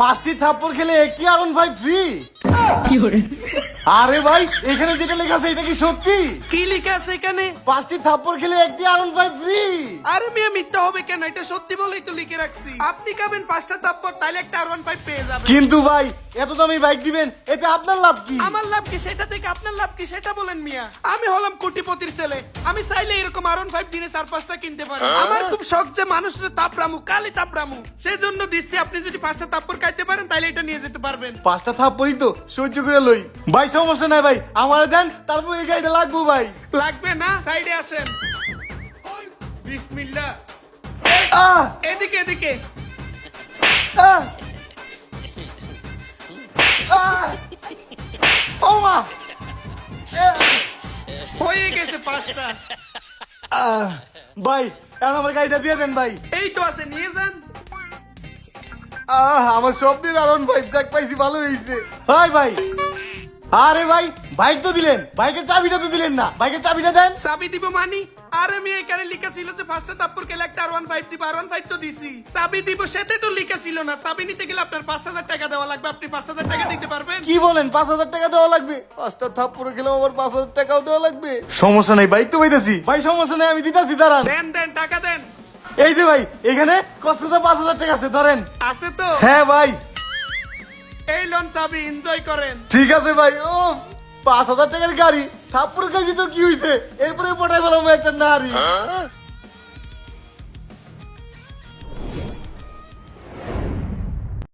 5টি থাপ্পড় খেলে একটি R15 ফ্রি। আরে ভাই এখানে যেটা লেখা আছে এটা কি সত্যি? কি লেখা আছে এখানে? 5টি থাপ্পড় খেলে একটি R15 ফ্রি। আরে মিয়া মিথ্যা হবে কেন? এটা সত্যি বলেই তো লিখে রাখছি। আপনি খাবেন 5টা থাপ্পড়, তাইলে একটা R15 পেয়ে যাবেন। কিন্তু ভাই এত দামি বাইক দিবেন, এতে আপনার লাভ কি? আমার লাভ কি সেটা থেকে আপনার লাভ কি সেটা বলেন মিয়া। আমি হলাম কোটিপতির ছেলে, আমি চাইলে এরকম R15 দিনে 4-5টা কিনতে পারি। আমার খুব শখ যে মানুষের তাপরামু, কালি তাপরামু, সেজন্য দিচ্ছি। আপনি যদি 5টা থাপ্পড় খাইতে পারেন তাইলে এটা নিয়ে যেতে পারবেন। 5টা থাপ্পড়ই তো সহ্য করে লই ভাই, সমস্যা নাই ভাই, আমারে দেন, তারপর এই গাড়িটা লাগবো ভাই। লাগবে না? সাইডে আসেন। বিসমিল্লাহ। আহ এদিকে এদিকে। আহ আহ ও মা! হয়ে গেছে 5টা। ভাই এখন আমার গাড়িটা দিয়ে দেন ভাই। এই তো আছে, নিয়ে যান। আমার স্বপ্নের R15 যাক পাইছি, ভালো হয়েছে। ভাই ভাই, আরে ভাই বাইক তো দিলেন, বাইকের চাবিটা তো দিলেন না, বাইকের চাবিটা দেন। চাবি দিব মানি? আরে মেয়ে এখানে লেখা ছিল যে 5টা থাপ্পড় খেলে একটা R15 দিব, R15 তো দিছি। চাবি দিব সেটা তো লেখা ছিল না। চাবি নিতে গেলে আপনার 5000 টাকা দেওয়া লাগবে। আপনি 5000 টাকা দিতে পারবেন? কি বলেন 5000 টাকা দেওয়া লাগবে? 5টা থাপ্পড় খেলেও আবার 5000 টাকাও দেওয়া লাগবে? সমস্যা নাই, বাইক তো পাইতেছি ভাই, সমস্যা নাই, আমি দিতেছি, দাঁড়ান। দেন দেন, টাকা দেন। এই যে ভাই এখানে কসকসা 5000 টাকা আছে, ধরেন। আছে তো? হ্যাঁ ভাই। এই লোন চাবি, এনজয় করেন। ঠিক আছে ভাই। ও 5000 টাকার গাড়ি, থাপ্পড় খাইছি তো কি হইছে, এরপরে পটাই ফেলাম একটা নারী।